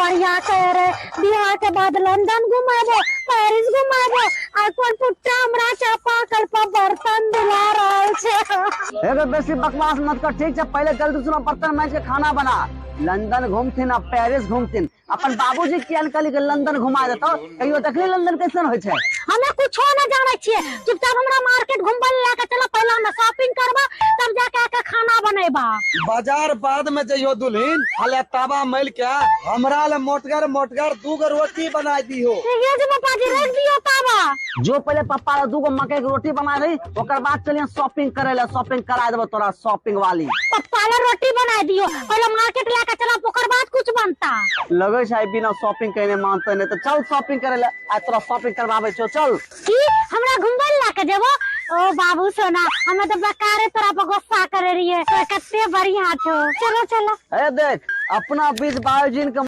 बढ़िया कह रहे, बिहार के बाद लंदन घुमाबो, पेरिस घुमाबो, अपन पुट्टा हमरा चापाकल पर बर्तन धुला रहल छे। एगो बेसी बकवास मत कर, ठीक है? पहले जल्दी सुनो, बर्तन मांज के खाना बना। लंदन घूमथिन आ पेरिस घूमथिन, अपन बाबूजी किया कहली कि लंदन घुमा देतो, कहियो देखली लंदन कैसन होय छै? हमें कुछो न जाने छिए, चुपचाप हमरा मार्केट घुमबल लेके चला, पहले हम शॉपिंग करबा तब जाके आके खाना बनेबा। बाजार बाद में जइयो दुल्हन, हले तवा मैल के हमरा ले मोटगर मोटगर 2 रोटी बना दियो। ये जो पापा जी रख दियो तावा। जो पहले पप्पा ला 2 मकई के रोटी बना रही, ओकर बाद चलिए शॉपिंग करे ला, शॉपिंग करा देबो तोरा शॉपिंग वाली। पप्पा ला रोटी बना दियो, पहले मार्केट लेके चला, ओकर बाद कुछ बनता। लगे छै बिना शॉपिंग करने मानते नहीं, तो चल शॉपिंग करे ला, आज तोरा शॉपिंग करवाबे छो, चल। की हमरा घुमबल लेके जेबो? ओ बाबू सोना, हमें तो बेकारे तोरा पर गुस्सा करे रहिए, तो कते बढ़िया छो। चलो चलो। ए देख, अपना बीच बाबूजी के